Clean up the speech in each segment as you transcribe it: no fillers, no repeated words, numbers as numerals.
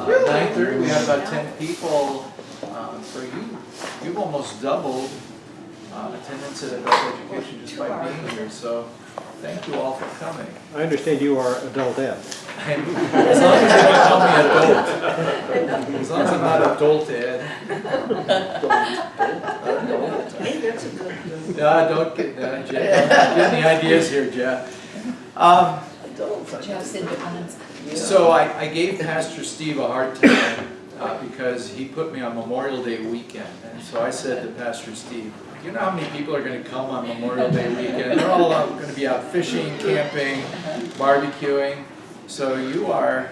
9:30, we have about 10 people. So you've almost doubled attendance at adult education just by being here. So thank you all for coming. I understand you are adult ed. As long as they don't call me adult. As long as I'm not adult ed. Hey, that's a good one. Don't get Jeff. Don't get any ideas here, Jeff. Jeff's independence. So I gave Pastor Steve a hard time because he put me on Memorial Day weekend. And so I said to Pastor Steve, you know how many people are going to come on Memorial Day weekend? They're all going to be out fishing, camping, barbecuing. So you are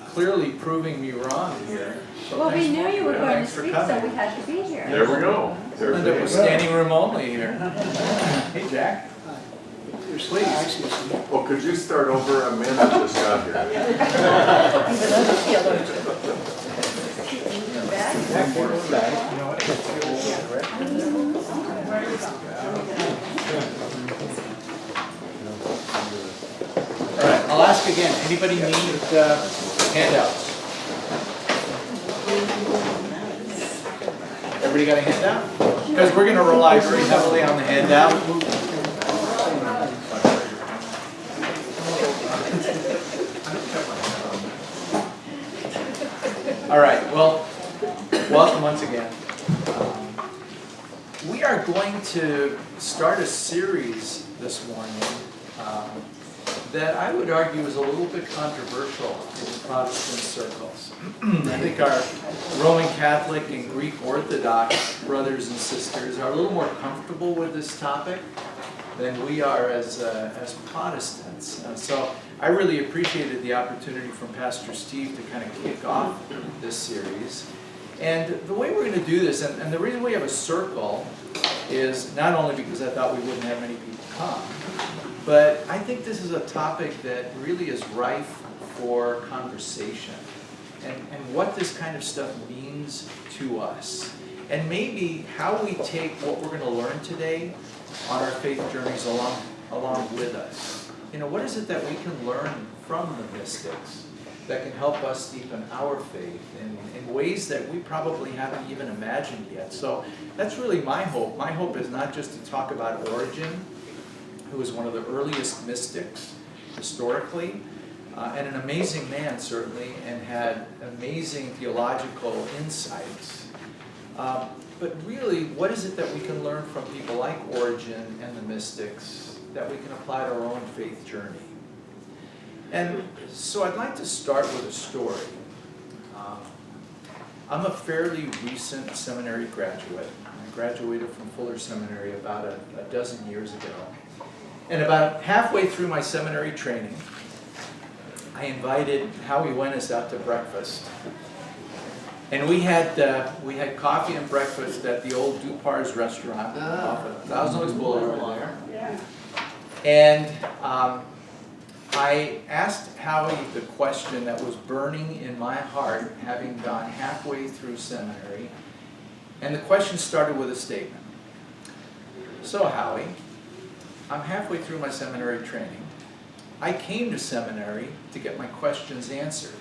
clearly proving me wrong here. So Well, we thanks- knew you were going to thanks for speak, so coming. we had to be here. There we go. Linda, we're standing room only here. Hey, Jack. Please. Well, could you start over? Amanda just got here. All right, I'll ask again. Anybody need handouts? Everybody got a handout? Because we're going to rely very heavily on the handout. All right, well, welcome once again. We are going to start a series this morning that I would argue is a little bit controversial in Protestant circles. I think our Roman Catholic and Greek Orthodox brothers and sisters are a little more comfortable with this topic than we are as Protestants. So I really appreciated the opportunity from Pastor Steve to kind of kick off this series. And the way we're going to do this, and the reason we have a circle is not only because I thought we wouldn't have many people come, but I think this is a topic that really is rife for conversation and what this kind of stuff means to us. And maybe how we take what we're going to learn today on our faith journeys along with us. You know, what is it that we can learn from the mystics that can help us deepen our faith in ways that we probably haven't even imagined yet? So that's really my hope. My hope is not just to talk about Origen, who was one of the earliest mystics historically, and an amazing man certainly, and had amazing theological insights. But really, what is it that we can learn from people like Origen and the mystics that we can apply to our own faith journey? And so I'd like to start with a story. I'm a fairly recent seminary graduate. I graduated from Fuller Seminary about a dozen years ago. And about halfway through my seminary training, I invited Howie Wennis out to breakfast. And we had coffee and breakfast at the old Dupar's restaurant off of Thousand Oaks Boulevard there. And I asked Howie the question that was burning in my heart, having gone halfway through seminary. And the question started with a statement. So Howie, I'm halfway through my seminary training. I came to seminary to get my questions answered.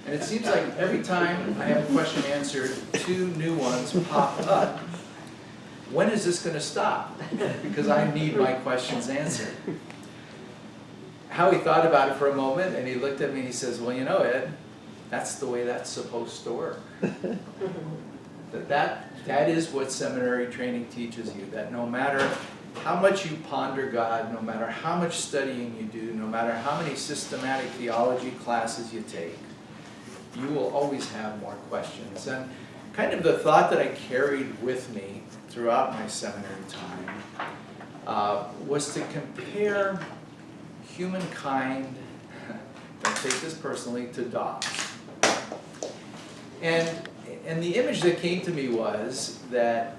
And it seems like every time I have a question answered, two new ones pop up. When is this going to stop? Because I need my questions answered. Howie thought about it for a moment, and he looked at me and he says, well, you know, Ed, that's the way that's supposed to work. That is what seminary training teaches you, that no matter how much you ponder God, no matter how much studying you do, no matter how many systematic theology classes you take, you will always have more questions. And kind of the thought that I carried with me throughout my seminary time was to compare humankind, don't take this personally, to dogs. And the image that came to me was that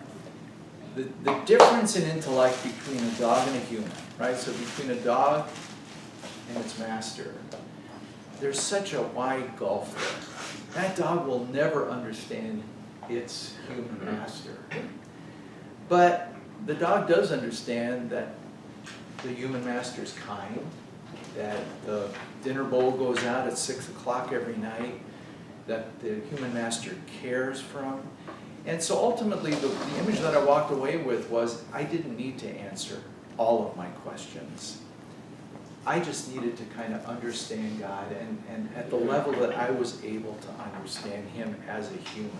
the difference in intellect between a dog and a human, right? So between a dog and its master, there's such a wide gulf there. That dog will never understand its human master. But the dog does understand that the human master is kind, that the dinner bowl goes out at 6 o'clock every night, that the human master cares from. And so ultimately, the image that I walked away with was I didn't need to answer all of my questions. I just needed to kind of understand God and at the level that I was able to understand Him as a human.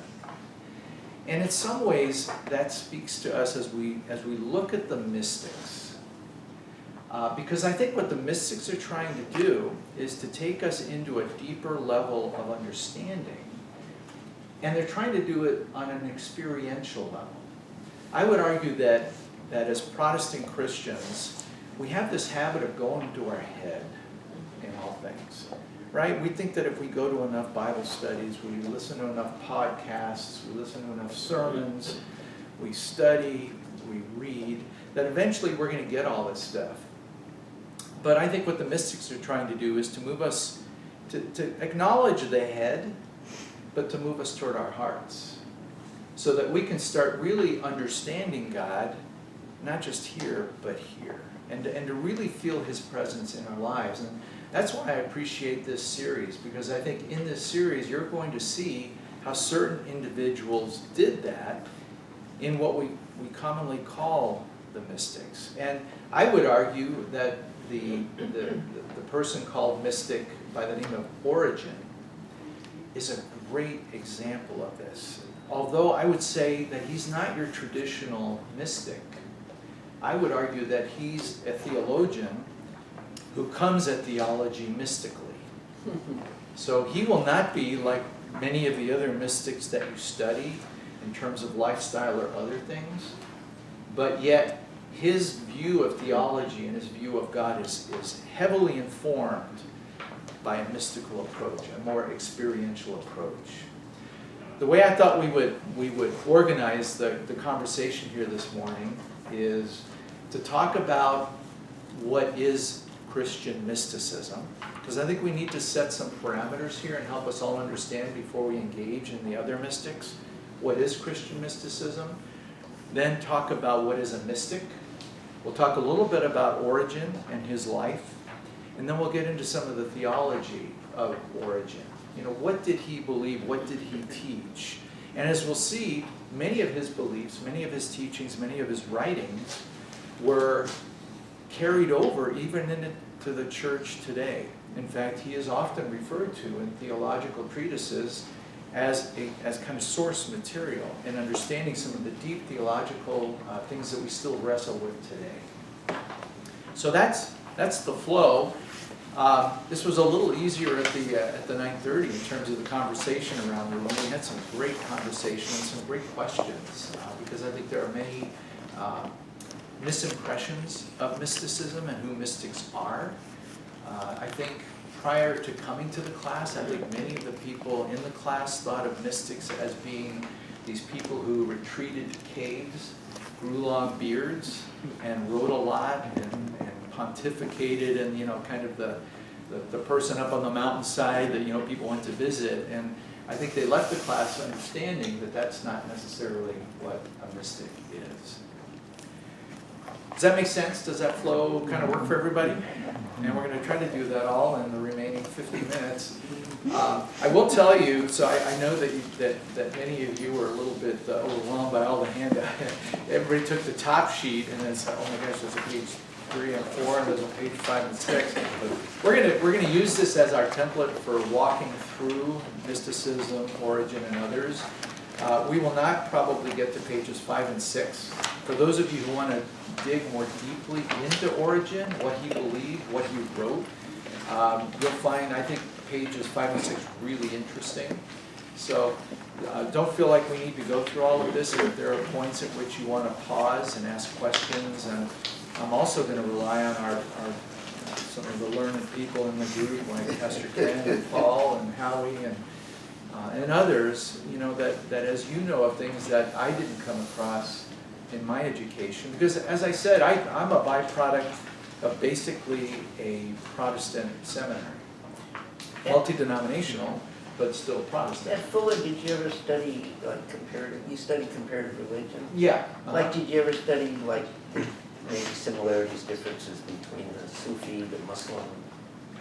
And in some ways, that speaks to us as we look at the mystics. Because I think what the mystics are trying to do is to take us into a deeper level of understanding. And they're trying to do it on an experiential level. I would argue that as Protestant Christians, we have this habit of going into our head in all things, right? We think that if we go to enough Bible studies, we listen to enough podcasts, we listen to enough sermons, we study, we read, that eventually we're going to get all this stuff. But I think what the mystics are trying to do is to move us, to acknowledge the head, but to move us toward our hearts, so that we can start really understanding God, not just here, but here, and to really feel His presence in our lives. And that's why I appreciate this series, because I think in this series you're going to see how certain individuals did that in what we commonly call the mystics. And I would argue that the person called mystic by the name of Origen is a great example of this. Although I would say that he's not your traditional mystic, I would argue that he's a theologian who comes at theology mystically. So he will not be like many of the other mystics that you study in terms of lifestyle or other things, but yet his view of theology and his view of God is heavily informed by a mystical approach, a more experiential approach. The way I thought we would organize the conversation here this morning is to talk about what is Christian mysticism, because I think we need to set some parameters here and help us all understand before we engage in the other mystics. What is Christian mysticism? Then talk about what is a mystic. We'll talk a little bit about Origen and his life, and then we'll get into some of the theology of Origen. You know, what did he believe? What did he teach? And as we'll see, many of his beliefs, many of his teachings, many of his writings were carried over even into the church today. In fact, he is often referred to in theological treatises as kind of source material in understanding some of the deep theological things that we still wrestle with today. So that's the flow. This was a little easier at the 9:30 in terms of the conversation around the room. We had some great conversation and some great questions because I think there are many misimpressions of mysticism and who mystics are. I think prior to coming to the class, I think many of the people in the class thought of mystics as being these people who retreated to caves, grew long beards, and wrote a lot and pontificated, and kind of the person up on the mountainside that people went to visit. And I think they left the class understanding that that's not necessarily what a mystic is. Does that make sense? Does that flow kind of work for everybody? And we're going to try to do that all in the remaining 50 minutes. I will tell you, so I know that many of you were a little bit overwhelmed by all the handouts. Everybody took the top sheet and then said, oh my gosh, there's a page 3 and 4 and there's a page 5 and 6. We're going to use this as our template for walking through mysticism, Origen, and others. We will not probably get to pages 5 and 6. For those of you who want to dig more deeply into Origen, what he believed, what he wrote, you'll find, I think, pages 5 and 6 really interesting. So don't feel like we need to go through all of this. If there are points at which you want to pause and ask questions, and I'm also going to rely on our some of the learned people in the group, like Pastor Ken and Paul and Howie and others, that as you know of things that I didn't come across in my education. Because as I said, I'm a byproduct of basically a Protestant seminary. Multi-denominational, but still Protestant. At Fuller, did you ever study you studied comparative religion? Yeah. Like, did you ever study, like, maybe similarities, differences between the Sufi, the Muslim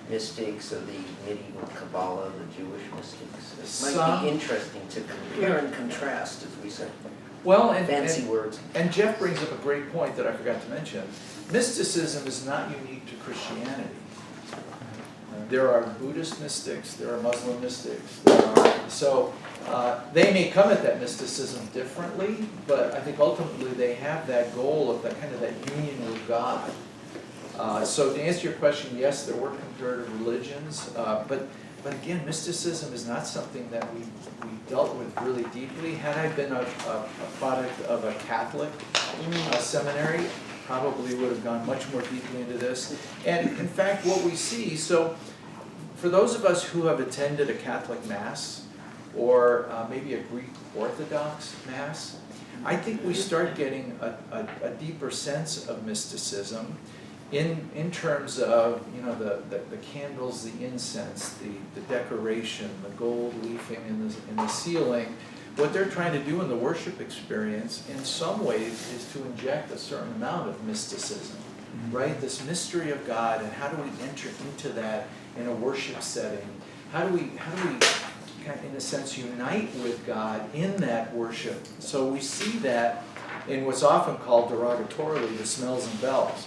mystics of the medieval Kabbalah, the Jewish mystics? It might Some- be interesting to compare and contrast, as we say. Well, Fancy words. and Jeff brings up a great point that I forgot to mention. Mysticism is not unique to Christianity. There are Buddhist mystics, there are Muslim mystics, so they may come at that mysticism differently, but I think ultimately they have that goal of that kind of that union with God. So to answer your question, yes, there were comparative religions, but again, mysticism is not something that we dealt with really deeply. Had I been a product of a Catholic seminary, probably would have gone much more deeply into this. And in fact, what we see, so for those of us who have attended a Catholic Mass, or maybe a Greek Orthodox Mass, I think we start getting a deeper sense of mysticism in terms of, you know, the candles, the incense, the decoration, the gold leafing in the ceiling. What they're trying to do in the worship experience, in some ways, is to inject a certain amount of mysticism, right? This mystery of God, and how do we enter into that in a worship setting? How do we kind of, in a sense, unite with God in that worship? So we see that in what's often called derogatorily the smells and bells,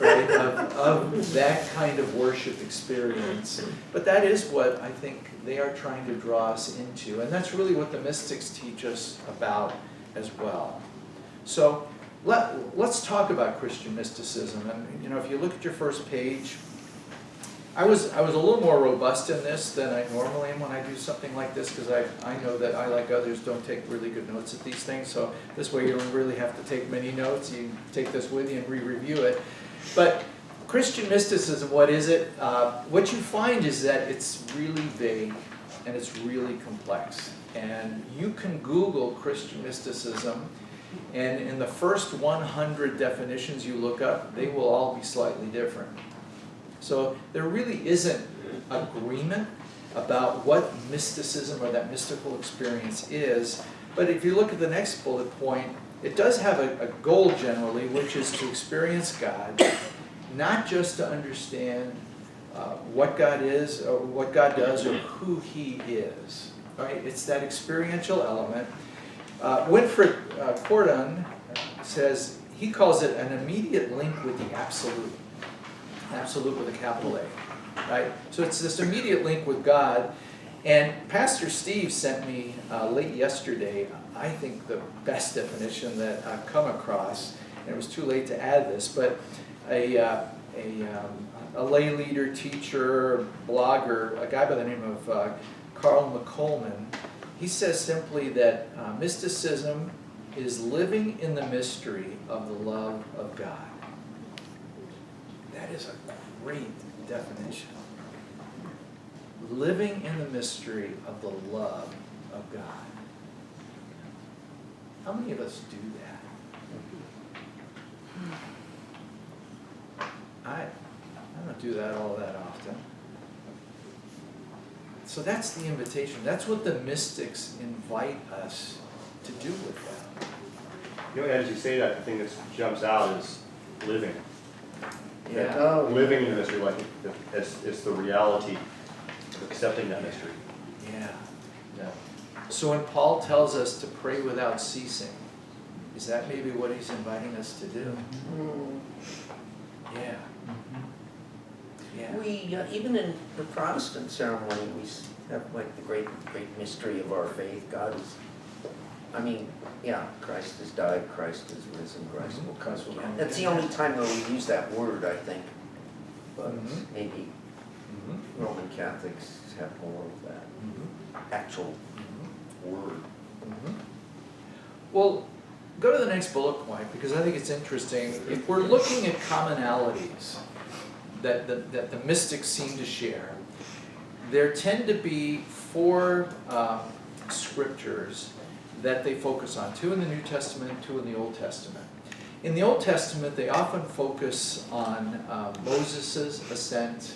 right, of that kind of worship experience. But that is what I think they are trying to draw us into, and that's really what the mystics teach us about as well. So let's talk about Christian mysticism. And you know, if you look at your first page, I was a little more robust in this than I normally am when I do something like this, because I know that I, like others, don't take really good notes at these things. So this way you don't really have to take many notes. You take this with you and re-review it. But Christian mysticism, what is it? What you find is that it's really vague and it's really complex. And you can Google Christian mysticism, and in the first 100 definitions you look up, they will all be slightly different. So there really isn't agreement about what mysticism or that mystical experience is. But if you look at the next bullet point, it does have a goal generally, which is to experience God, not just to understand what God is or what God does or who He is. Right? It's that experiential element. Winfried Corton says, he calls it an immediate link with the absolute. Absolute with a capital A. Right? So it's this immediate link with God. And Pastor Steve sent me late yesterday, I think, the best definition that I've come across. And it was too late to add this, but a lay leader, teacher, blogger, a guy by the name of Carl McColman, he says simply that mysticism is living in the mystery of the love of God. That is a great definition. Living in the mystery of the love of God. How many of us do that? I don't do that all that often. So that's the invitation. That's what the mystics invite us to do with them. You know, as you say that, the thing that jumps out is living. Yeah. Oh, Living in the mystery, like it's the reality of accepting that mystery. Yeah. So when Paul tells us to pray without ceasing, is that maybe what he's inviting us to do? Mm. Yeah. Yeah. We, even in the Protestant ceremony, we have like the great mystery of our faith. God is, I mean, yeah, Christ has died, Christ is risen, Christ will come. That's the only time where we use that word, I think. But maybe Roman Catholics have more of that actual word. Well, go to the next bullet point, because I think it's interesting. If we're looking at commonalities that the mystics seem to share, there tend to be four scriptures that they focus on. Two in the New Testament, two in the Old Testament. In the Old Testament, they often focus on Moses' ascent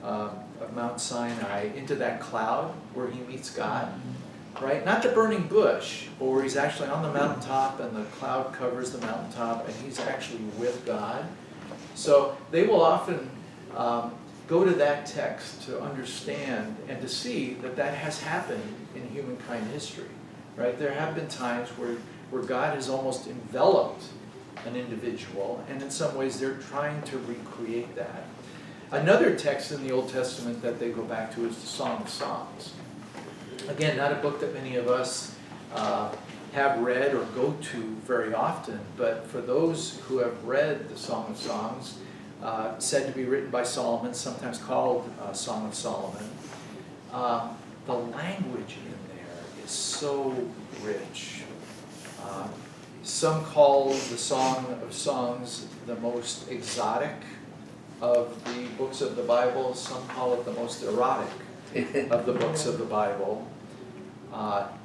of Mount Sinai into that cloud where he meets God. Right? Not the burning bush, but where he's actually on the mountaintop and the cloud covers the mountaintop and he's actually with God. So they will often go to that text to understand and to see that that has happened in humankind history, right? There have been times where God has almost enveloped an individual, and in some ways they're trying to recreate that. Another text in the Old Testament that they go back to is the Song of Songs. Again, not a book that many of us have read or go to very often, but for those who have read the Song of Songs, said to be written by Solomon, sometimes called Song of Solomon, the language in there is so rich. Some call the Song of Songs the most exotic of the books of the Bible. Some call it the most erotic of the books of the Bible.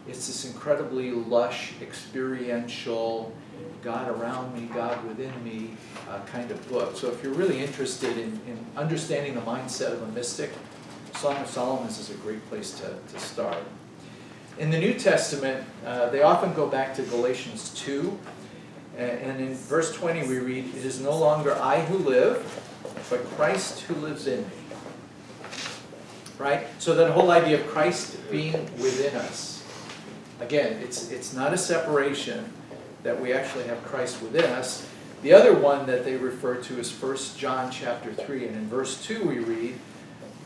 It's this incredibly lush, experiential, God around me, God within me kind of book. So if you're really interested in understanding the mindset of a mystic, Song of Solomon is a great place to start. In the New Testament, they often go back to Galatians 2, and in verse 20 we read, "It is no longer I who live, but Christ who lives in me." Right? So that whole idea of Christ being within us, again, it's not a separation, that we actually have Christ within us. The other one that they refer to is 1 John chapter 3, and in verse 2 we read,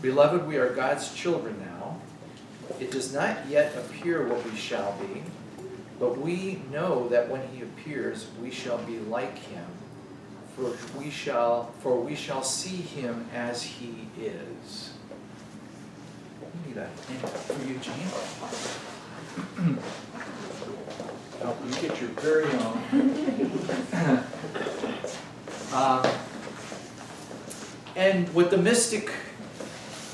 "Beloved, we are God's children now. It does not yet appear what we shall be, but we know that when he appears, we shall be like him, for we shall see him as he is." We need a hand for you, Gene. Help you get your very own. And what the mystic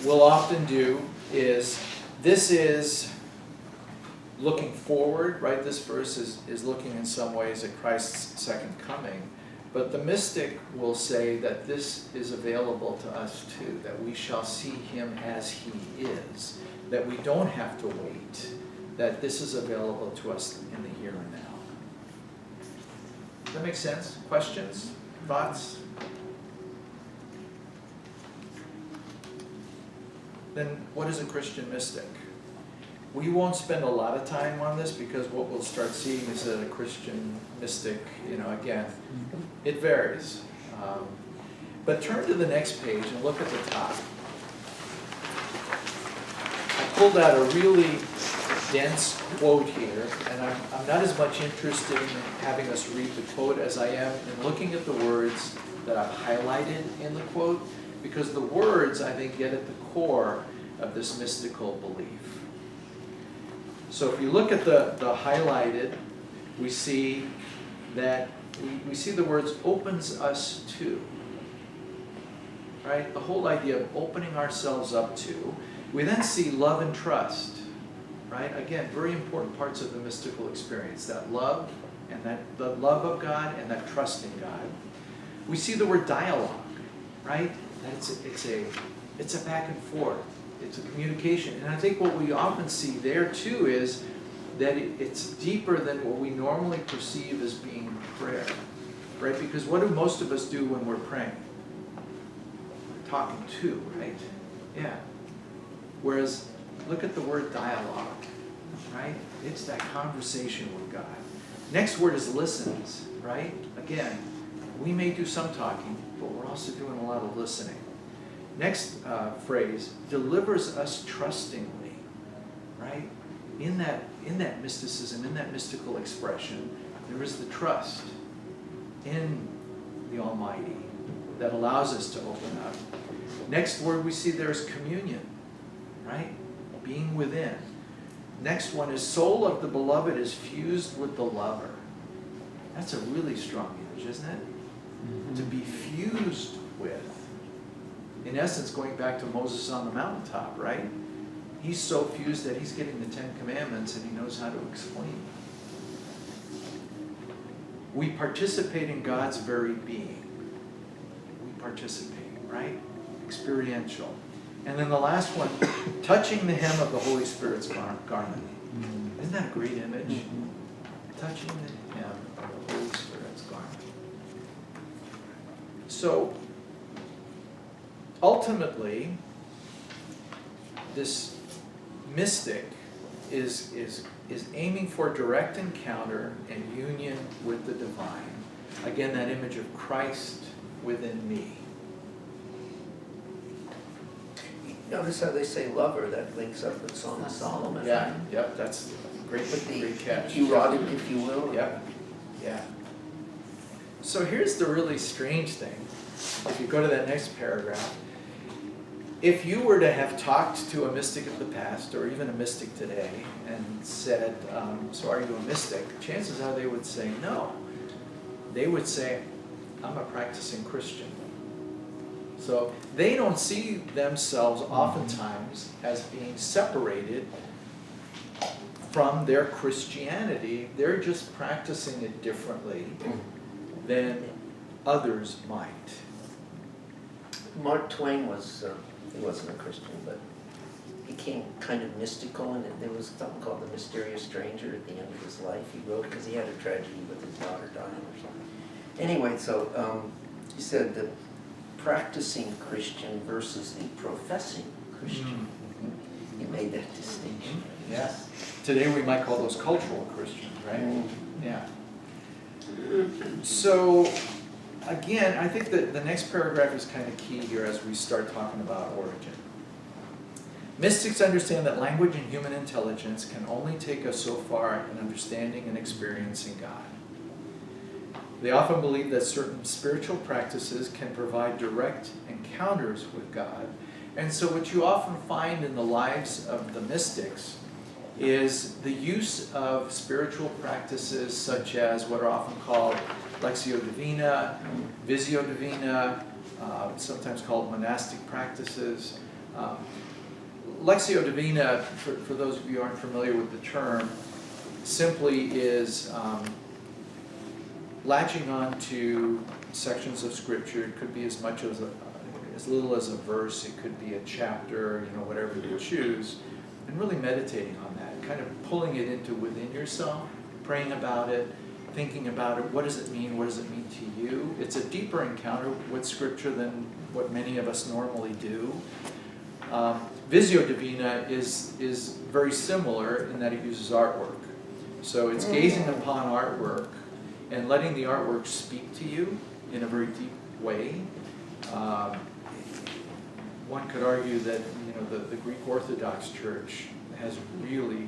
will often do is, this is looking forward, right? This verse is looking in some ways at Christ's second coming. But the mystic will say that this is available to us too, that we shall see him as he is, that we don't have to wait, that this is available to us in the here and now. Does that make sense? Questions? Thoughts? Then what is a Christian mystic? We won't spend a lot of time on this, because what we'll start seeing is that a Christian mystic, again, it varies. But turn to the next page and look at the top. I pulled out a really dense quote here, and I'm not as much interested in having us read the quote as I am in looking at the words that I've highlighted in the quote, because the words, I think, get at the core of this mystical belief. So if you look at the highlighted, we see that we see the words "opens us to," right? The whole idea of opening ourselves up to. We then see love and trust, right? Again, very important parts of the mystical experience, that love and the love of God and that trust in God. We see the word dialogue, right? That it's a back and forth. It's a communication. And I think what we often see there too is that it's deeper than what we normally perceive as being prayer, right? Because what do most of us do when we're praying? We're talking to, right? Yeah. Whereas, look at the word dialogue, right? It's that conversation with God. Next word is listens, right? Again, we may do some talking, but we're also doing a lot of listening. Next phrase, delivers us trustingly, right? In that mysticism, in that mystical expression, there is the trust in the Almighty that allows us to open up. Next word we see there is communion, right? Being within. Next one is soul of the beloved is fused with the lover. That's a really strong image, isn't it? Mm-hmm. To be fused with. In essence, going back to Moses on the mountaintop, right? He's so fused that he's getting the Ten Commandments and he knows how to explain. We participate in God's very being. We participate, right? Experiential. And then the last one, touching the hem of the Holy Spirit's garment. Isn't that a great image? Touching the hem of the Holy Spirit's garment. So, ultimately, this mystic is aiming for direct encounter and union with the divine. Again, that image of Christ within me. Notice how they say lover, that links up with Song of Solomon. Yeah, yep, that's great, With the great catch. erotic, if you will. Yep, yeah. So here's the really strange thing. If you go to that next paragraph, if you were to have talked to a mystic of the past, or even a mystic today, and said, so are you a mystic? Chances are they would say no. They would say, I'm a practicing Christian. So they don't see themselves oftentimes as being separated from their Christianity. They're just practicing it differently than others might. Mark Twain was, he wasn't a Christian, but he became kind of mystical, and there was something called The Mysterious Stranger at the end of his life. He wrote because he had a tragedy with his daughter dying or something. Anyway, so he said the practicing Christian versus the professing Christian. He made that distinction. Yes. Today we might call those cultural Christians, right? Yeah. So, again, I think that the next paragraph is kind of key here as we start talking about origin. Mystics understand that language and human intelligence can only take us so far in understanding and experiencing God. They often believe that certain spiritual practices can provide direct encounters with God. And so what you often find in the lives of the mystics is the use of spiritual practices such as what are often called Lectio Divina, Visio Divina, sometimes called monastic practices. Lectio Divina, for those of you who aren't familiar with the term, simply is latching on to sections of Scripture. It could be as much as as little as a verse. It could be a chapter, whatever you choose, and really meditating on that, kind of pulling it into within yourself, praying about it, thinking about it. What does it mean? What does it mean to you? It's a deeper encounter with Scripture than what many of us normally do. Visio Divina is very similar in that it uses artwork. So it's gazing upon artwork and letting the artwork speak to you in a very deep way. One could argue that the Greek Orthodox Church has really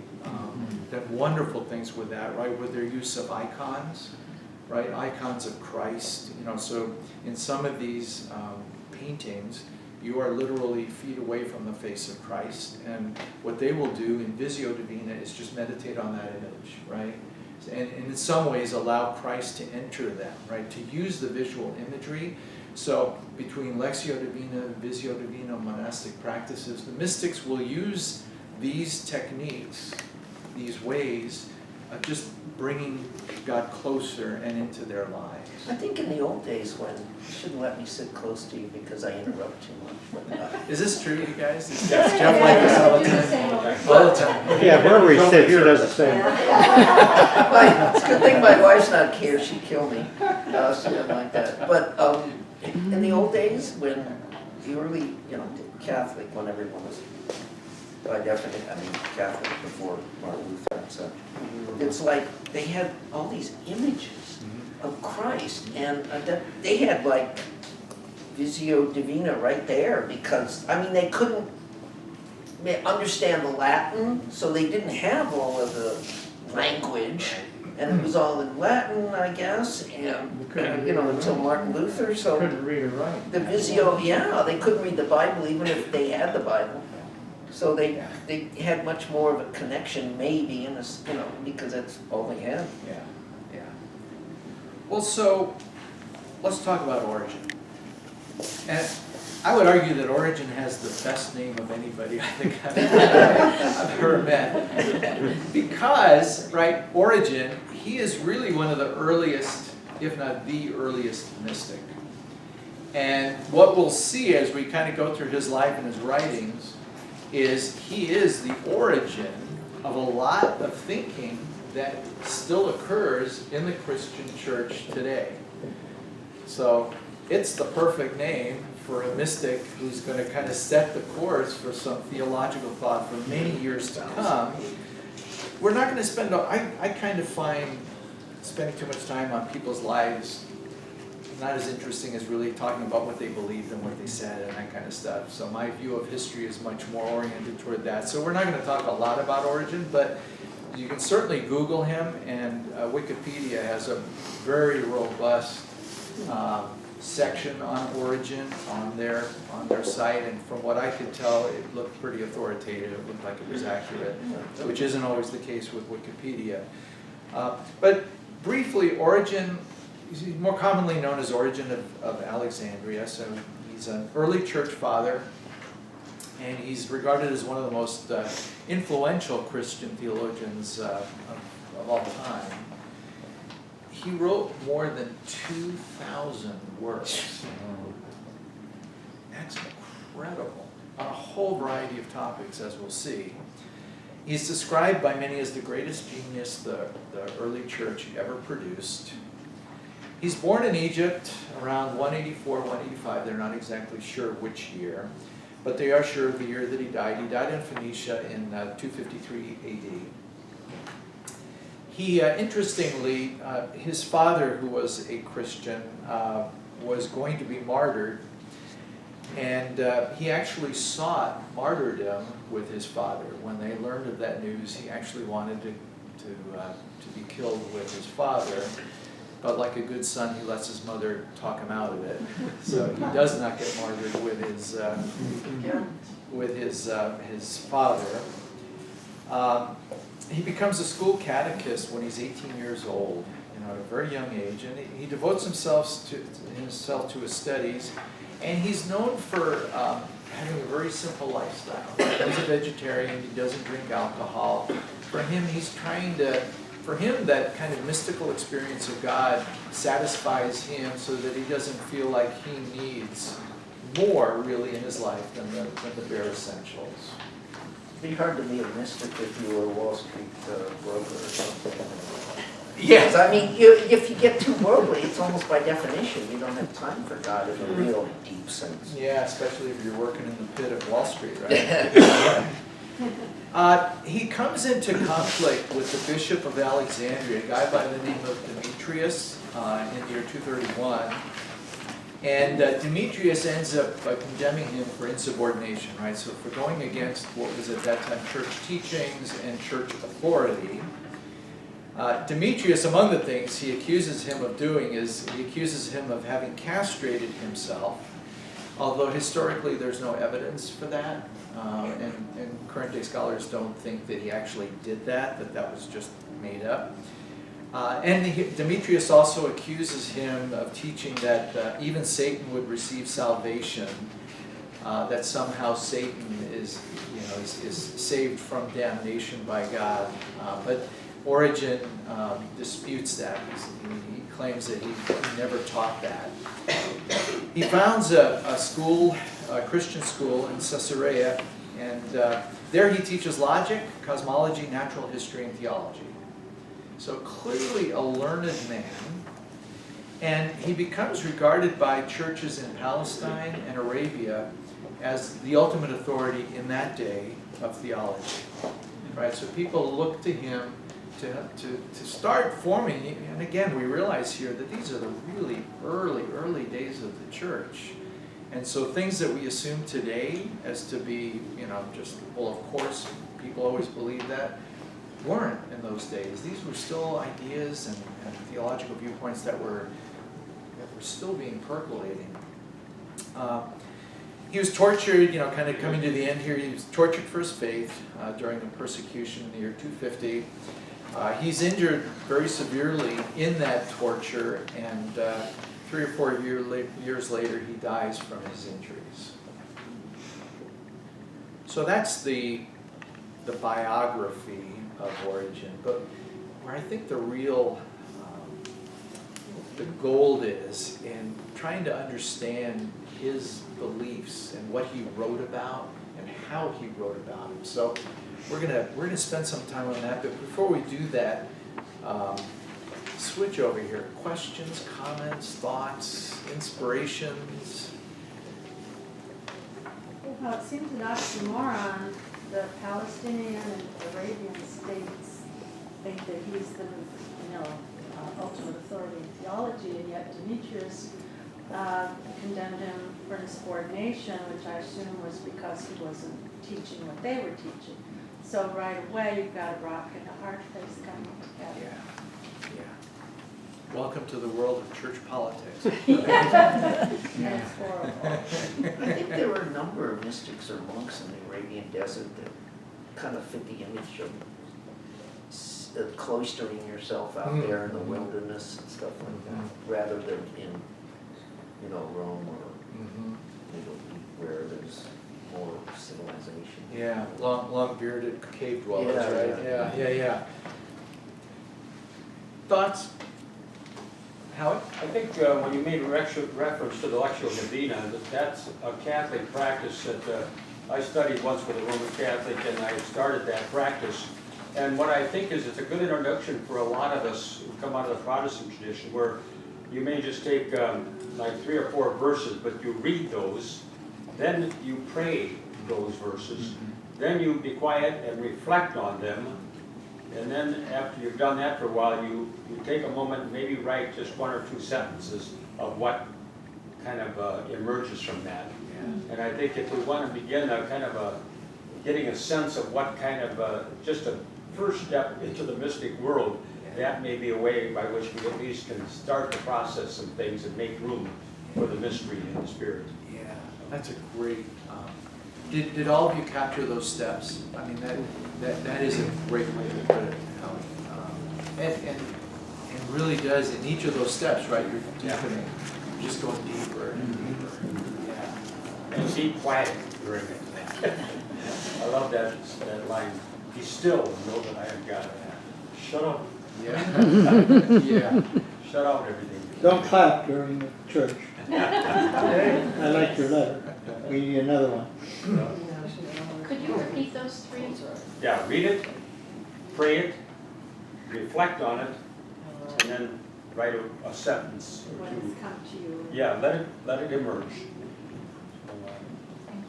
done wonderful things with that, right? With their use of icons, right? Icons of Christ. So in some of these paintings, you are literally feet away from the face of Christ, and what they will do in Visio Divina is just meditate on that image, right? And in some ways allow Christ to enter them, right? To use the visual imagery. So between Lectio Divina, Visio Divina, monastic practices, the mystics will use these techniques, these ways of just bringing God closer and into their lives. I think in the old days when you shouldn't let me sit close to you because I interrupt too much. Is this true, you guys? Does Jeff like this all the time? All the time. Yeah, wherever he sits, he does the same. It's a good thing my wife's not here, she'd kill me. She didn't like that. But in the old days, when the early, Catholic, when everyone was, by definition, Catholic before Martin Luther and such, it's like they had all these images of Christ, and they had like Visio Divina right there because, they couldn't understand the Latin, so they didn't have all of the language, and it was all in Latin, I guess, and, until Martin Luther, so. Couldn't read or write. The Visio, they couldn't read the Bible even if they had the Bible. So they had much more of a connection maybe, because that's all they had. Yeah. Well, so let's talk about Origen. And I would argue that Origen has the best name of anybody I think I've ever met. Because, right, Origen, he is really one of the earliest, if not the earliest mystic. And what we'll see as we kind of go through his life and his writings is he is the origin of a lot of thinking that still occurs in the Christian church today. So it's the perfect name for a mystic who's going to kind of set the course for some theological thought for many years to come. We're not going to spend, I kind of find spending too much time on people's lives not as interesting as really talking about what they believed and what they said and that kind of stuff. So my view of history is much more oriented toward that. So we're not going to talk a lot about Origen, but you can certainly Google him, and Wikipedia has a very robust section on Origen on their site, and from what I could tell, it looked pretty authoritative. It looked like it was accurate, which isn't always the case with Wikipedia. But briefly, Origen, he's more commonly known as Origen of Alexandria. So he's an early church father, and he's regarded as one of the most influential Christian theologians of all time. He wrote more than 2,000 works. That's incredible, on a whole variety of topics, as we'll see. He's described by many as the greatest genius the early church ever produced. He's born in Egypt around 184, 185. They're not exactly sure which year, but they are sure of the year that he died. He died in Phoenicia in 253 AD. He, interestingly, his father, who was a Christian, was going to be martyred, and he actually sought martyrdom with his father. When they learned of that news, he actually wanted to be killed with his father. But like a good son, he lets his mother talk him out of it. So he does not get martyred with his father. He becomes a school catechist when he's 18 years old, at a very young age, and he devotes himself to his studies. And he's known for having a very simple lifestyle. He's a vegetarian. He doesn't drink alcohol. For him, that kind of mystical experience of God satisfies him so that he doesn't feel like he needs more, really, in his life than the bare essentials. It'd be hard to be a mystic if you were a Wall Street broker or something. Yes. I mean, if you get too worldly, it's almost by definition, you don't have time for God in a real deep sense. Yeah, especially if you're working in the pit of Wall Street, right? He comes into conflict with the Bishop of Alexandria, a guy by the name of Demetrius, in the year 231. And Demetrius ends up condemning him for insubordination, right? So for going against what was at that time church teachings and church authority. Demetrius, among the things he accuses him of doing is he accuses him of having castrated himself, although historically there's no evidence for that. And current day scholars don't think that he actually did that was just made up. And Demetrius also accuses him of teaching that even Satan would receive salvation, that somehow Satan is saved from damnation by God. But Origen disputes that. He claims that he never taught that. He founds a school, a Christian school in Caesarea, and there he teaches logic, cosmology, natural history, and theology. So clearly a learned man, and he becomes regarded by churches in Palestine and Arabia as the ultimate authority in that day of theology. Right? So people look to him to start forming, and again, we realize here that these are the really early days of the church. And so things that we assume today as to be, just, well, of course, people always believe that, weren't in those days. These were still ideas and theological viewpoints that were still being percolating. He was tortured, kind of coming to the end here, he was tortured for his faith during the persecution in the year 250. He's injured very severely in that torture, and 3 or 4 years later, he dies from his injuries. So that's the biography of Origen, but where I think the real the gold is in trying to understand his beliefs and what he wrote about and how he wrote about them. So we're gonna spend some time on that, but before we do that, switch over here. Questions, comments, thoughts, inspirations, Well, it seems an oxymoron. The Palestinian and Arabian states think that he's the, ultimate authority in theology, and yet Demetrius condemned him for insubordination, which I assume was because he wasn't teaching what they were teaching. So right away, you've got a rock and a hard place coming together. Yeah. Welcome to the world of church politics. That's horrible. I think there were a number of mystics or monks in the Arabian desert that kind of fit the image of cloistering yourself out there in the wilderness and stuff like that, rather than in, Rome or Middle East where there's more civilization. Yeah, long bearded cave dwellers, Yeah, right? yeah. Yeah. Thoughts? Howard? I think when you made reference to the Lectio Divina, that's a Catholic practice that I studied once with a Roman Catholic, and I started that practice. And what I think is it's a good introduction for a lot of us who come out of the Protestant tradition, where you may just take like 3 or 4 verses, but you read those, then you pray those verses, then you be quiet and reflect on them, and then after you've done that for a while, you take a moment, maybe write just 1 or 2 sentences of what kind of emerges from that. And I think if we want to begin a kind of getting a sense of what kind of just a first step into the mystic world, that may be a way by which we at least can start to process some things and make room for the mystery and the spirit. Yeah, that's a great, did all of you capture those steps? I mean, that is a great way to put it, Howard. And really does, in each of those steps, right, you're deepening, you're just going deeper and deeper. Yeah. And be quiet during it. I love that line. Be still and know that I am God. Shut up. Yeah. Yeah. Shut out everything. Don't clap during the church. I like your letter. We need another one. Could you repeat those 3? Yeah, read it, pray it, reflect on it, and then write a sentence or When 2. it's come to you? Yeah, let it emerge.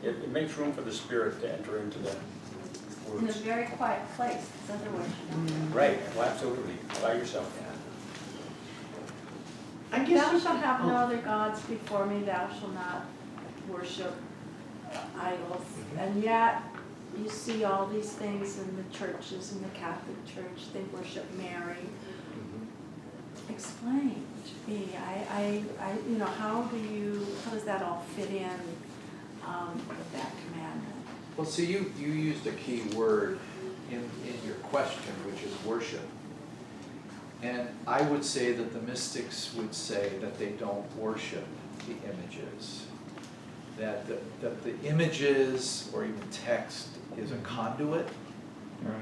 It makes room for the spirit to enter into the In a words. very quiet place, because otherwise you don't. Right, well, absolutely, by yourself. I Thou guess shalt have no other gods before me, thou shalt not worship idols. And yet, you see all these things in the churches, in the Catholic Church, they worship Mary. Explain to me, how does that all fit in with that commandment? Well, so you used a key word in your question, which is worship. And I would say that the mystics would say that they don't worship the images. That the images or even text is a conduit,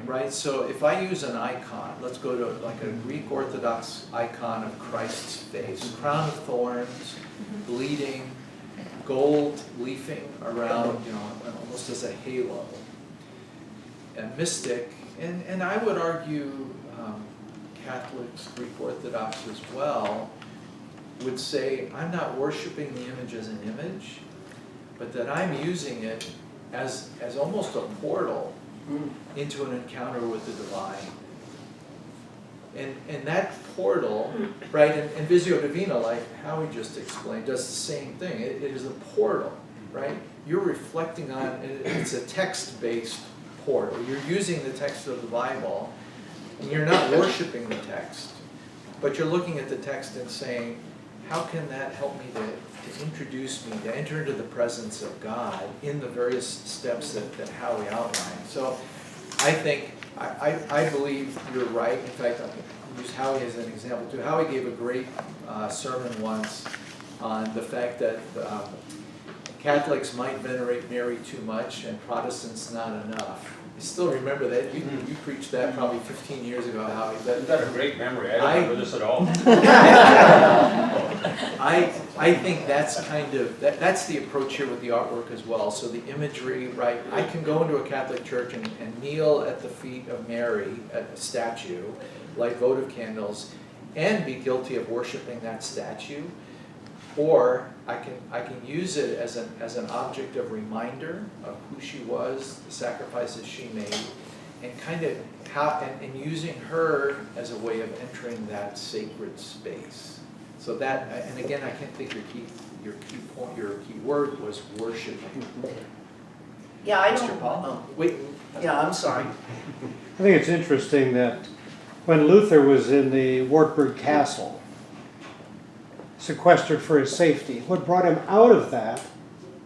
right? So if I use an icon, let's go to like a Greek Orthodox icon of Christ's face, crown of thorns, bleeding, gold leafing around, almost as a halo. A mystic, and I would argue Catholics, Greek Orthodox as well, would say, I'm not worshiping the image as an image, but that I'm using it as almost a portal into an encounter with the divine. And that portal, right, and Visio Divina, like Howie just explained, does the same thing. It is a portal, right? You're reflecting on, it's a text-based portal. You're using the text of the Bible, and you're not worshiping the text, but you're looking at the text and saying, how can that help me to introduce me, to enter into the presence of God in the various steps that Howie outlined. So I think, I believe you're right. In fact, I'll use Howie as an example too. Howie gave a great sermon once on the fact that Catholics might venerate Mary too much and Protestants not enough. I still remember that. You preached that probably 15 years ago, Howie. You've got a great memory. I don't remember this at all. I think that's kind of, that's the approach here with the artwork as well. So the imagery, right? I can go into a Catholic church and kneel at the feet of Mary, at a statue, light votive candles, and be guilty of worshiping that statue. Or I can use it as an object of reminder of who she was, the sacrifices she made, and kind of and using her as a way of entering that sacred space. So that, and again, I can't think your key point, your key word was worshiping. Yeah, I Mr. don't, Paul? oh, Wait. yeah, I'm sorry. I think it's interesting that when Luther was in the Wartburg Castle, sequestered for his safety, what brought him out of that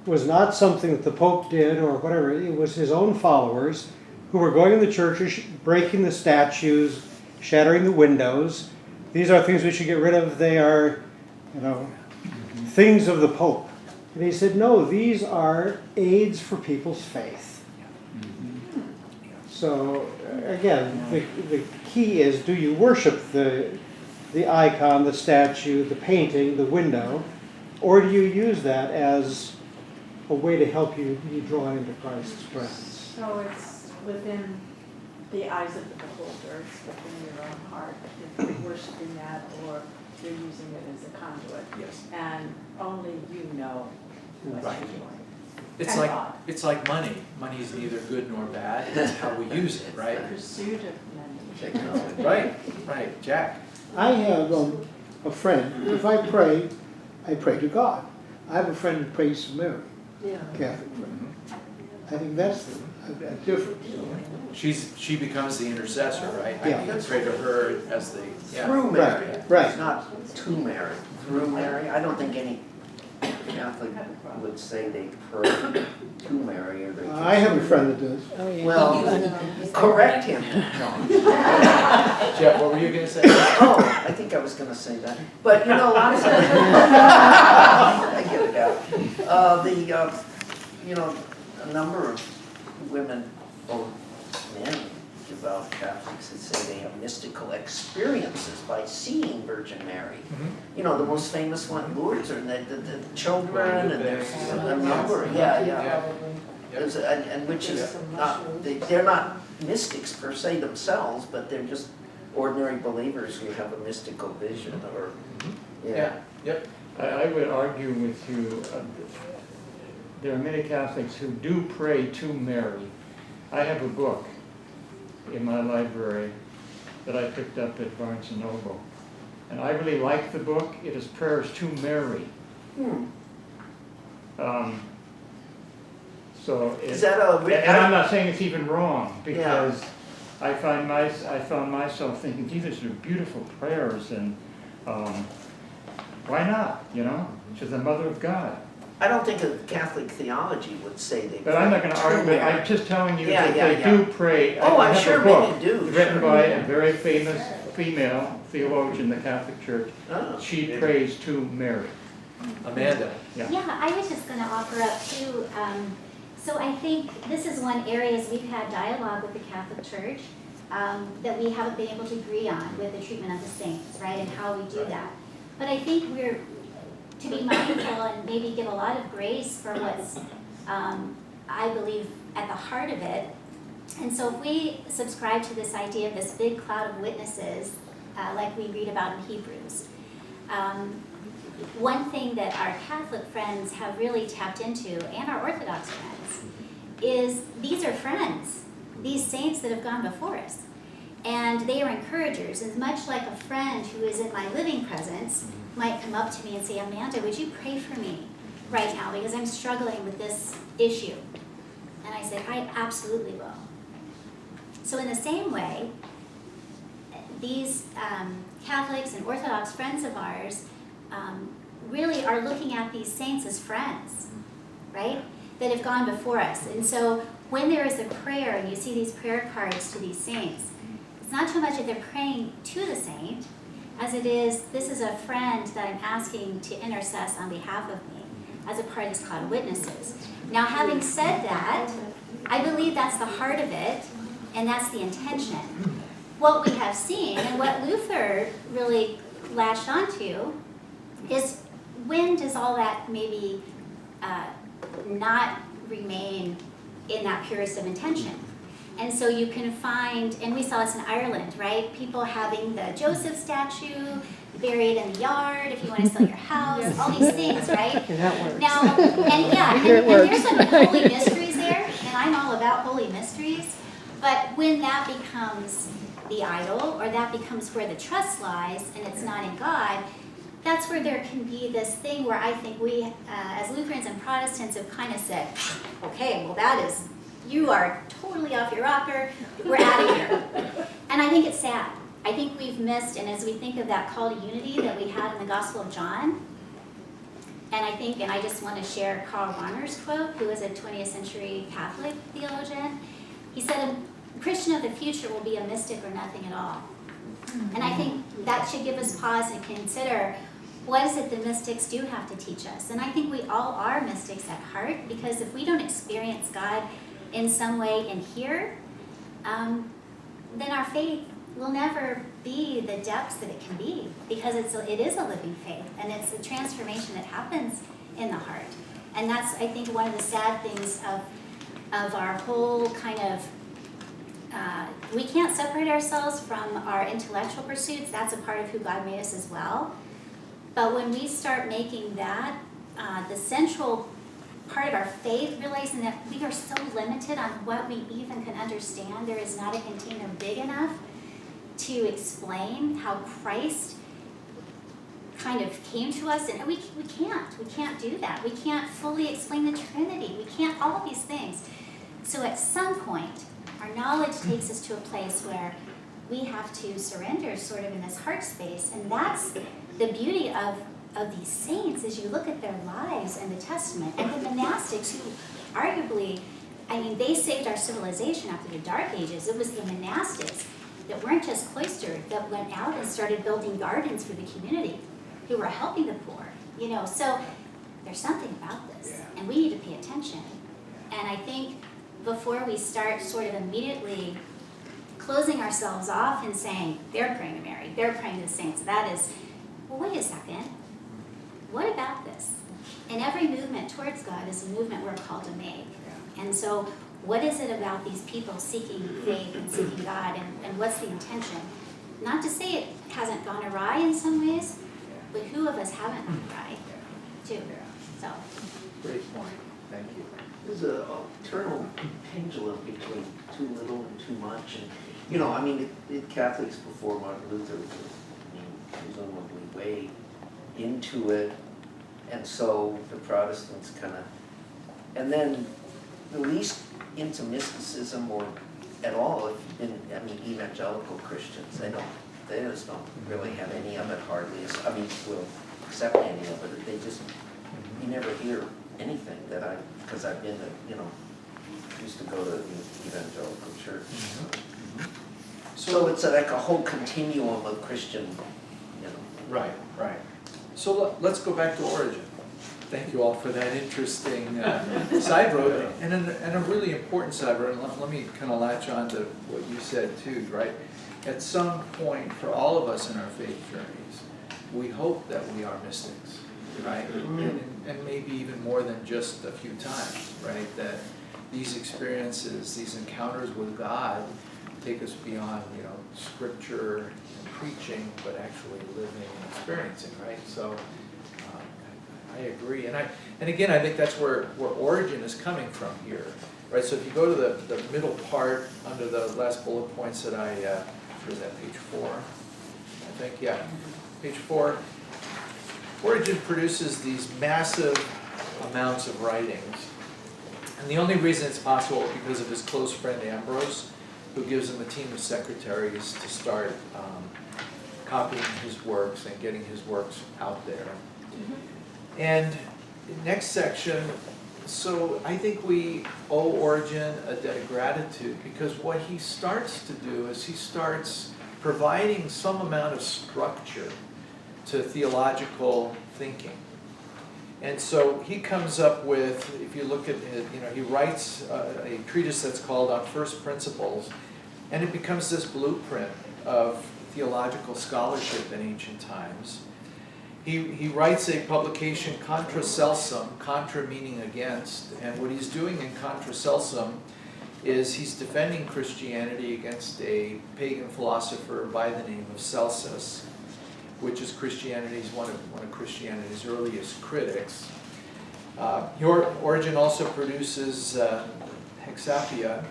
was not something that the Pope did or whatever, it was his own followers who were going in the churches, breaking the statues, shattering the windows. These are things we should get rid of. They are, things of the Pope. And he said, no, these are aids for people's faith. So, again, the key is, do you worship the icon, the statue, the painting, the window, or do you use that as a way to help you be drawn into Christ's presence? So it's within the eyes of the beholder, it's within your own heart, if you're worshiping that or you're using it as a conduit. Yes. And only you know what Right. you're doing. It's And like God. it's like money. Money is neither good nor bad. It's how we use it, right? The pursuit of money. Technology. Right, Jack. I have a friend, if I pray to God. I have a friend who prays to Mary, Yeah. Catholic friend. I think that's a difference. She becomes the intercessor, right? Yeah. I can pray to her as the Through Mary. Right. It's not to Mary, through Mary. I don't think any Catholic would say they pray to Mary or they. I have a friend that does. Well, correct him. Jeff, what were you gonna say? Oh, I think I was gonna say that, but a lot of times. I get it out. A number of women or men, devout Catholics, that say they have mystical experiences by seeing Virgin Mary. The most famous one, Lourdes, or the children, and there's a number, yeah. And which is not, they're not mystics per se themselves, but they're just ordinary believers who have a mystical vision or, Yep. I would argue with you, there are many Catholics who do pray to Mary. I have a book in my library that I picked up at Barnes & Noble. And I really like the book. It is Prayers to Mary. Is that a? And I'm not saying it's even wrong, because I found myself thinking, these are beautiful prayers, and why not? She's the Mother of God. I don't think a Catholic theology would say they. But I'm not going to argue. Mary. I'm just telling you Yeah, that yeah, they yeah. do pray. Oh, I I'm have sure a book many do, written sure. by a very famous female theologian in the Catholic Church. Oh. She prays to Mary. Amanda. Yeah, I was just going to offer up too. So I think this is one area as we've had dialogue with the Catholic Church that we haven't been able to agree on with the treatment of the saints, right, and how we do that. But I think we're to be mindful and maybe give a lot of grace for what's, I believe, at the heart of it. And so if we subscribe to this idea of this big cloud of witnesses, like we read about in Hebrews, one thing that our Catholic friends have really tapped into, and our Orthodox friends, is these are friends, these saints that have gone before us. And they are encouragers, and much like a friend who is in my living presence might come up to me and say, Amanda, would you pray for me right now, because I'm struggling with this issue. And I say, I absolutely will. So in the same way, these Catholics and Orthodox friends of ours really are looking at these saints as friends, right, that have gone before us. And so when there is a prayer and you see these prayer cards to these saints, it's not so much that they're praying to the saint as it is, this is a friend that I'm asking to intercess on behalf of me as a part of this cloud of witnesses. Now, having said that, I believe that's the heart of it, and that's the intention. What we have seen, and what Luther really latched onto, is when does all that maybe not remain in that purest of intention? And so you can find, and we saw this in Ireland, right? People having the Joseph statue, bury it in the yard, if you want to sell your house, all these things, right? That works. Now, and yeah, Here it and works. there's some holy mysteries there, and I'm all about holy mysteries. But when that becomes the idol, or that becomes where the trust lies, and it's not in God, that's where there can be this thing where I think we, as Lutherans and Protestants, have kind of said, okay, well that is, you are totally off your rocker, we're out of here. And I think it's sad. I think we've missed, and as we think of that call to unity that we had in the Gospel of John, and I think, and I just want to share Karl Rahner's quote, who was a 20th century Catholic theologian. He said, a Christian of the future will be a mystic or nothing at all. And I think that should give us pause and consider, what is it the mystics do have to teach us? And I think we all are mystics at heart, because if we don't experience God in some way in here, then our faith will never be the depths that it can be, because it is a living faith, and it's a transformation that happens in the heart. And that's, I think, one of the sad things of our whole kind of, we can't separate ourselves from our intellectual pursuits. That's a part of who God made us as well. But when we start making that the central part of our faith, realizing that we are so limited on what we even can understand, there is not a container big enough to explain how Christ kind of came to us, and we can't do that. We can't fully explain the Trinity. We can't, all these things. So at some point, our knowledge takes us to a place where we have to surrender sort of in this heart space, and that's the beauty of these saints as you look at their lives and the Testament, and the monastics who arguably, I mean, they saved our civilization after the Dark Ages. It was the monastics that weren't just cloistered, that went out and started building gardens for the community, who were helping the poor, you know. So there's something about this, and we need to pay attention. And I think before we start sort of immediately closing ourselves off and saying, they're praying to Mary, they're praying to the saints, that is, well, wait a second, what about this? And every movement towards God is a movement we're called to make. And so what is it about these people seeking faith and seeking God, and what's the intention? Not to say it hasn't gone awry in some ways, but who of us haven't gone awry too? So. Great point, thank you. There's an eternal pendulum between too little and too much. And, you know, I mean, Catholics before Martin Luther was, presumably way into it. And so the Protestants kind of, and then the least into mysticism or at all, if you've been, I mean, evangelical Christians, they just don't really have any of it hardly. I mean, will accept any of it. They just, you never hear anything that because I've been to, you know, used to go to the evangelical church. So it's like a whole continuum of Christian, you know. Right, right. So let's go back to Origen. Thank you all for that interesting side road, and a really important side road. And let me kind of latch on to what you said too, right? At some point, for all of us in our faith journeys, we hope that we are mystics, right? And maybe even more than just a few times, right? That these experiences, these encounters with God take us beyond, you know, scripture and preaching, but actually living and experiencing, right? So I agree, and again, I think that's where Origen is coming from here, right? So if you go to the middle part under the last bullet points that I, where is that, page 4? I think, yeah, page 4. Origen produces these massive amounts of writings, and the only reason it's possible is because of his close friend Ambrose, who gives him a team of secretaries to start copying his works and getting his works out there. And next section, so I think we owe Origen a debt of gratitude, because what he starts to do is he starts providing some amount of structure to theological thinking. And so he comes up with, if you look at it, you know, he writes a treatise that's called On First Principles, and it becomes this blueprint of theological scholarship in ancient times. He writes a publication, Contra Celsum, contra meaning against, and what he's doing in Contra Celsum is he's defending Christianity against a pagan philosopher by the name of Celsus. which is Christianity's one of Christianity's earliest critics. Origen also produces Hexapia,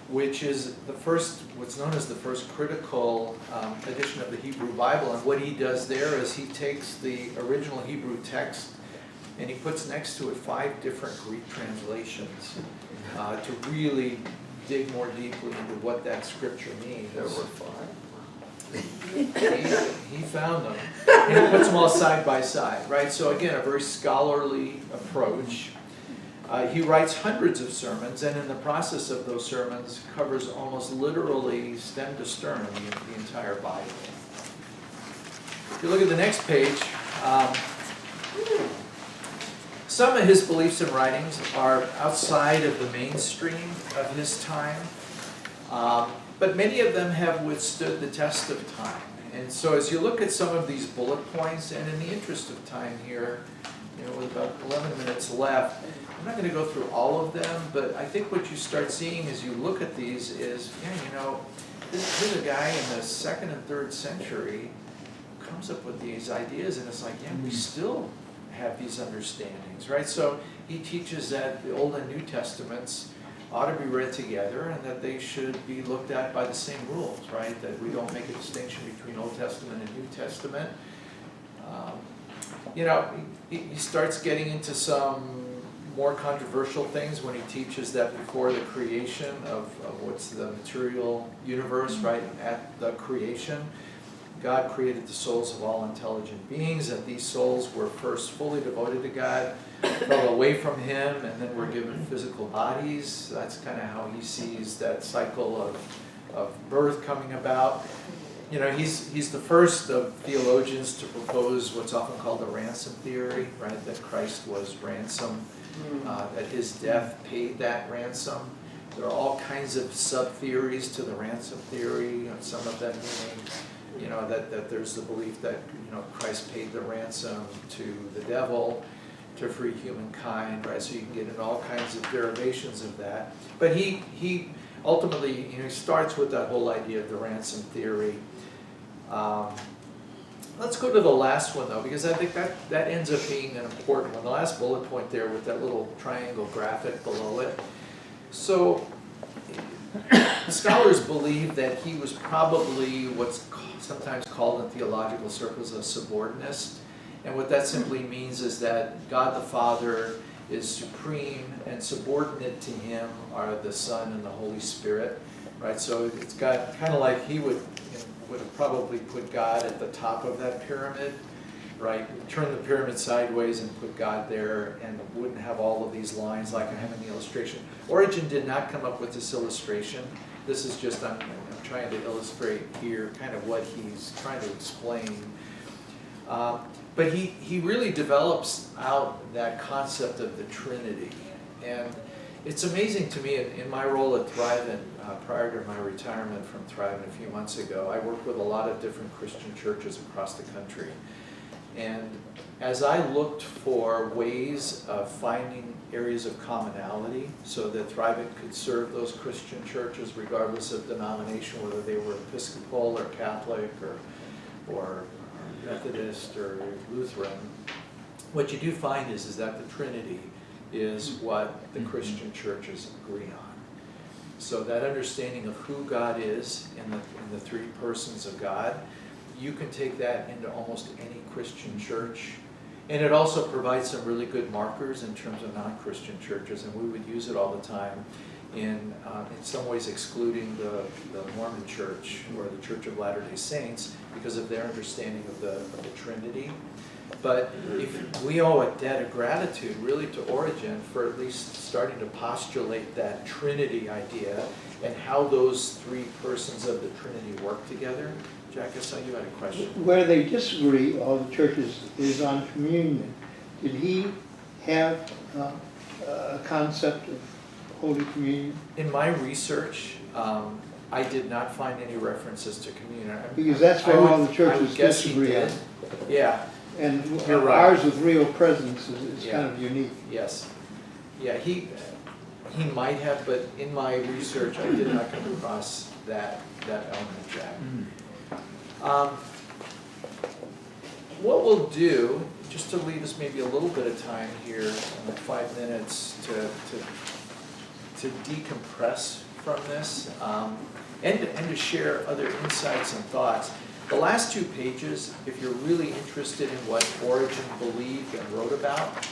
which is the first, what's known as the first critical edition of the Hebrew Bible. And what he does there is he takes the original Hebrew text and he puts next to it 5 different Greek translations to really dig more deeply into what that scripture means. There were 5. He found them, and he puts them all side by side, right? So again, a very scholarly approach. He writes hundreds of sermons, and in the process of those sermons, covers almost literally stem to stern the entire Bible. If you look at the next page, some of his beliefs and writings are outside of the mainstream of his time. But many of them have withstood the test of time. And so as you look at some of these bullet points, and in the interest of time here, with about 11 minutes left, I'm not going to go through all of them, but I think what you start seeing as you look at these is, here's a guy in the 2nd and 3rd century who comes up with these ideas, and it's like, we still have these understandings, right? So he teaches that the Old and New Testaments ought to be read together and that they should be looked at by the same rules, right? That we don't make a distinction between Old Testament and New Testament. He starts getting into some more controversial things when he teaches that before the creation of what's the material universe, right? At the creation, God created the souls of all intelligent beings, and these souls were first fully devoted to God, fell away from Him, and then were given physical bodies. That's kind of how he sees that cycle of birth coming about. He's the first of theologians to propose what's often called the ransom theory, right? That Christ was ransomed, that his death paid that ransom. There are all kinds of sub-theories to the ransom theory, some of them meaning, that there's the belief that, Christ paid the ransom to the devil to free humankind, right? So you can get into all kinds of derivations of that. But he ultimately, he starts with that whole idea of the ransom theory. Let's go to the last one, though, because I think that ends up being an important one. The last bullet point there with that little triangle graphic below it. So scholars believe that he was probably what's sometimes called in theological circles a subordinist. And what that simply means is that God the Father is supreme, and subordinate to him are the Son and the Holy Spirit, right? So it's got kind of like he would have probably put God at the top of that pyramid, right? Turn the pyramid sideways and put God there, and wouldn't have all of these lines like I have in the illustration. Origen did not come up with this illustration. This is just, I'm trying to illustrate here kind of what he's trying to explain. But he really develops out that concept of the Trinity. And it's amazing to me, in my role at Thrivent, prior to my retirement from Thrivent a few months ago, I worked with a lot of different Christian churches across the country. And as I looked for ways of finding areas of commonality so that Thrivent could serve those Christian churches regardless of denomination, whether they were Episcopal or Catholic or Methodist or Lutheran, what you do find is that the Trinity is what the Christian churches agree on. So that understanding of who God is in the 3 persons of God, you can take that into almost any Christian church. And it also provides some really good markers in terms of non-Christian churches, and we would use it all the time in some ways excluding the Mormon Church or the Church of Latter-day Saints because of their understanding of the Trinity. But if we owe a debt of gratitude really to Origen for at least starting to postulate that Trinity idea and how those 3 persons of the Trinity work together. Jack, I saw you had a question. Where they disagree, all the churches, is on communion. Did he have a concept of Holy Communion? In my research, I did not find any references to communion. Because that's where all the churches guess he disagree on. did. Yeah. And You're right. ours with real presence is kind of unique. Yes. Yeah, he might have, but in my research, I did not come across that element, Jack. what we'll do, just to leave us maybe a little bit of time here, like 5 minutes to decompress from this, and to share other insights and thoughts. The last 2 pages, if you're really interested in what Origen believed and wrote about,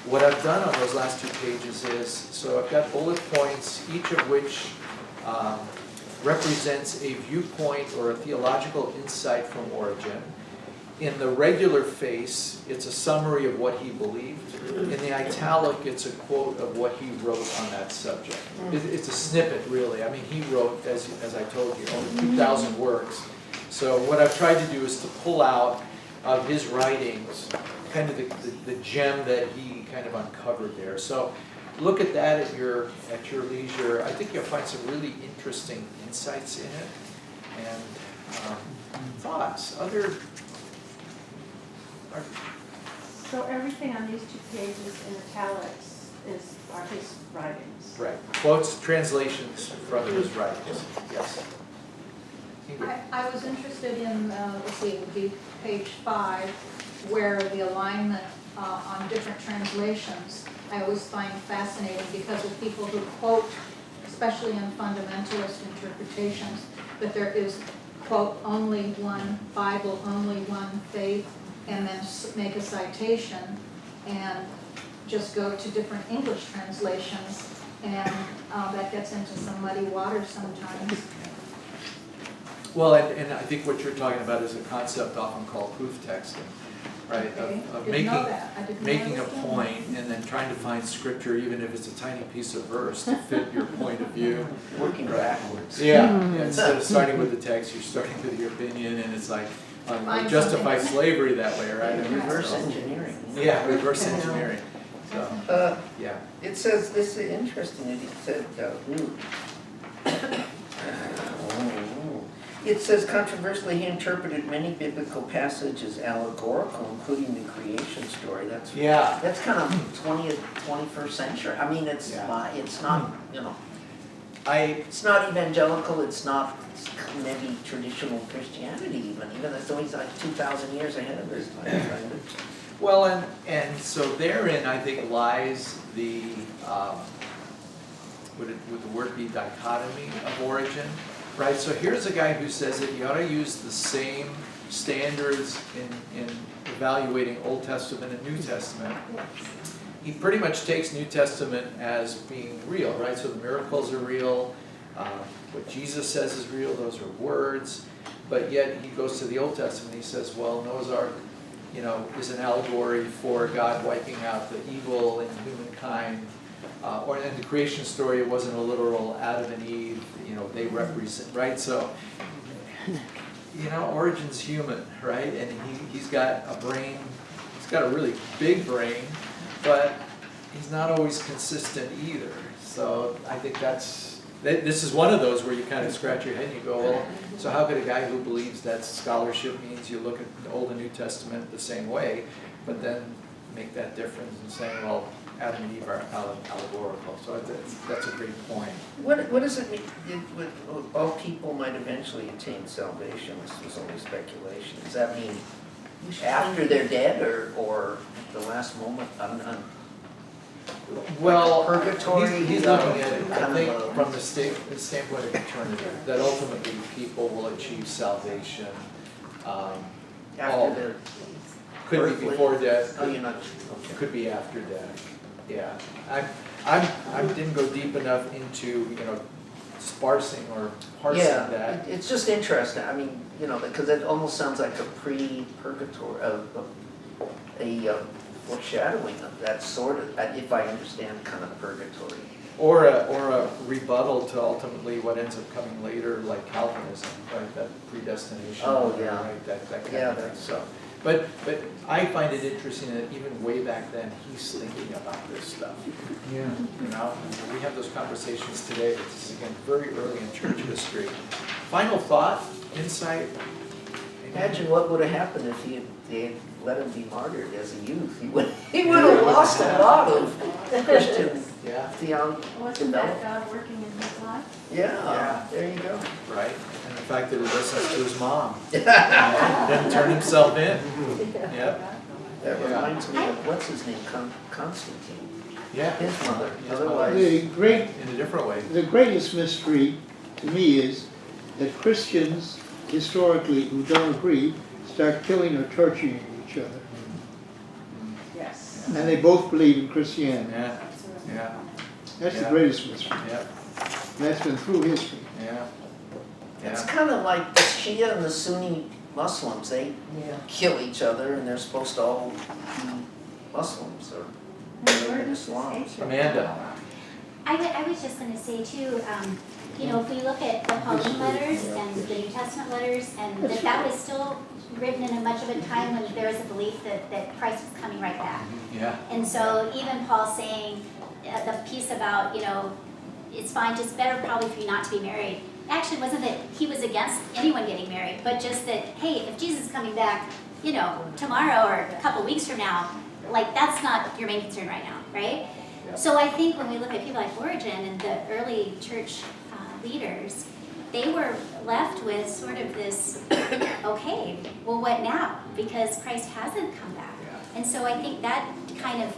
what I've done on those last 2 pages is, so I've got bullet points, each of which represents a viewpoint or a theological insight from Origen. In the regular face, it's a summary of what he believed. In the italic, it's a quote of what he wrote on that subject. It's a snippet, really. I mean, he wrote, as I told you, over 2,000 works. So what I've tried to do is to pull out of his writings kind of the gem that he kind of uncovered there. So look at that at your leisure. I think you'll find some really interesting insights in it and thoughts. So everything on these 2 pages in italics are his writings? Right. Quotes, translations from his writings. Yes. I was interested in, let's see, it would be page 5, where the alignment on different translations, I always find fascinating because of people who quote, especially in fundamentalist interpretations, that there is, quote, only one Bible, only one faith, and then make a citation and just go to different English translations, and that gets into some muddy water sometimes. Well, and I think what you're talking about is a concept often called proof texting, right? Okay. Of Didn't know that. I didn't making a understand point and then trying to find scripture, even if it's a tiny piece of verse, to fit your point of view. Working backwards. Yeah, instead of starting with the text, you're starting with your opinion, and it's like, Find justify something. slavery that way, right? I mean, Reverse so- engineering. Yeah, reverse engineering, so, yeah. It says, this is interesting, it said, it says controversially he interpreted many biblical passages allegorical, including the creation story. That's Yeah, kind of 20th, 21st century. I mean, it's Yeah. it's not, you know, I, it's not evangelical, it's not maybe traditional Christianity even though he's like 2,000 years ahead of his time. well, and so therein, I think, lies the, would the word be dichotomy of Origen, right? So here's a guy who says that you ought to use the same standards in evaluating Old Testament and New Testament. He pretty much takes New Testament as being real, right? So the miracles are real, what Jesus says is real, those are words, but yet he goes to the Old Testament, he says, well, Noah's Ark, is an allegory for God wiping out the evil in humankind, or in the creation story, it wasn't a literal Adam and Eve, they represent, right? So, Origen's human, right? And he's got a brain, he's got a really big brain, but he's not always consistent either. So I think this is one of those where you kind of scratch your head and you go, well, so how could a guy who believes that scholarship means you look at the Old and New Testament the same way, but then make that difference and saying, well, Adam and Eve are allegorical. So that's a great point. What does it mean? All people might eventually attain salvation. This was only speculation. Does that mean after they're dead or the last moment? Well, purgatory, he's looking at it, I kind think, of from the standpoint of eternity, that ultimately people will achieve salvation. after they're Could be earthly? before death, Oh, you're not. Okay. could be after death. Yeah, I didn't go deep enough into sparsing or parsing that. Yeah, it's just interesting. I mean, because it almost sounds like a pre-purgatory, a foreshadowing of that sort of, if I understand, kind of purgatory. Or a rebuttal to ultimately what ends up coming later, like Calvinism, right? That predestination. Oh, yeah. Right, that kind Yeah, of thing. that's- So, but I find it interesting that even way back then, he's thinking about this stuff. Yeah. We have those conversations today, but this is again very early in church history. Final thought, insight? Imagine what would have happened if they had let him be martyred as a youth. He would have lost a lot of Christian Yeah, theology. Wasn't that God working in his life? Yeah, there you go. right. And the fact that he listens to his mom. Then turn himself in. Yep. That reminds me of, what's his name, Constantine, Yeah. his mother, His mother. otherwise. In a different way. The greatest mystery to me is that Christians, historically, who don't agree, start killing or torturing each other. Yes. And they both believe in Christianity. Yeah, yeah, That's the Yeah. greatest mystery. yeah, And that's been through history. yeah. It's Yeah. kind of like the Shia and the Sunni Muslims, they kill each other and they're supposed to all be Muslims or And where does this Islam. hatred Amanda. I was just gonna say too, you know, if we look at the Pauline letters and the New Testament letters, and that was still written in a much of a time when there was a belief that Christ was coming right back. Yeah. And so even Paul saying the piece about, you know, it's fine, just better probably for you not to be married. Actually, wasn't that he was against anyone getting married, but just that, hey, if Jesus is coming back, you know, tomorrow or a couple weeks from now, like that's not your main concern right now, right? Yeah. So I think when we look at people like Origen and the early church leaders, they were left with sort of this, okay, well, what now? Because Christ hasn't come back. And so I think that kind of,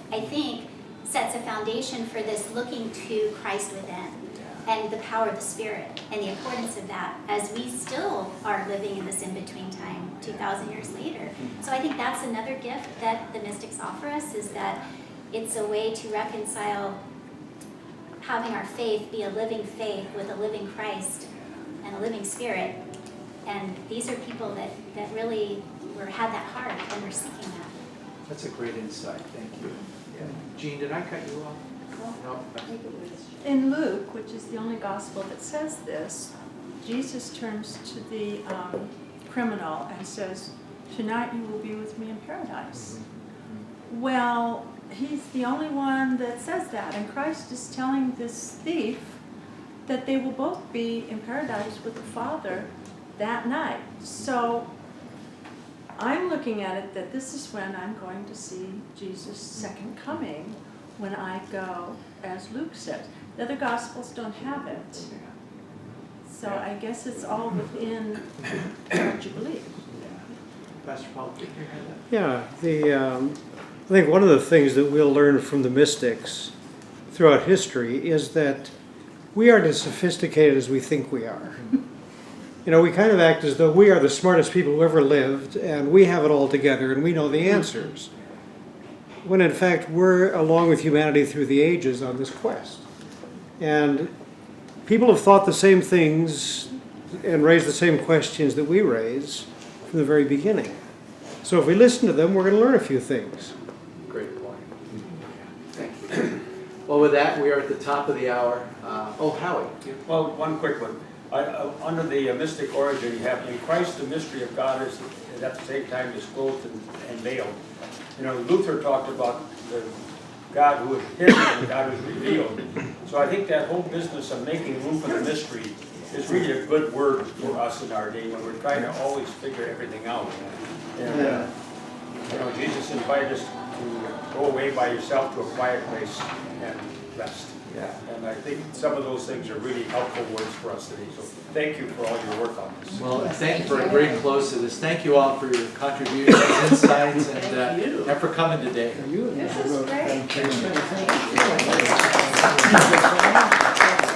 sets a foundation for this looking to Christ within and the power of the Spirit and the importance of that as we still are living in this in-between time 2,000 years later. So I think that's another gift that the mystics offer us, is that it's a way to reconcile having our faith be a living faith with a living Christ and a living Spirit. And these are people that really had that heart and were seeking that. That's a great insight, thank you. Yeah. Jean, did I cut you off? No. In Luke, which is the only gospel that says this, Jesus turns to the criminal and says, "Tonight you will be with me in paradise." Well, he's the only one that says that, and Christ is telling this thief that they will both be in paradise with the Father that night. So I'm looking at it that this is when I'm going to see Jesus' second coming, when I go, as Luke says. The other Gospels don't have it. So I guess it's all within what you believe. Pastor Paul, did you hear that? Yeah, I think one of the things that we'll learn from the mystics throughout history is that we aren't as sophisticated as we think we are. You know, we kind of act as though we are the smartest people who ever lived, and we have it all together, and we know the answers. When in fact, we're along with humanity through the ages on this quest. And people have thought the same things and raised the same questions that we raise from the very beginning. So if we listen to them, we're going to learn a few things. Great point. Thank you. Well, with that, we are at the top of the hour. Howie. Well, one quick one. Under the mystic origin, you have in Christ the mystery of God is at the same time disclosed and veiled. You know, Luther talked about the God who is hidden and the God who is revealed. So I think that whole business of making room for the mystery is really a good word for us in our day when we're trying to always figure everything out. And you know, Jesus invited us to go away by yourself to a quiet place and rest. Yeah. And I think some of those things are really helpful words for us today. So thank you for all your work on this. Well, thank you for a great close to this. Thank you all for your contributions, insights, and for coming today. You This is great. Thank you.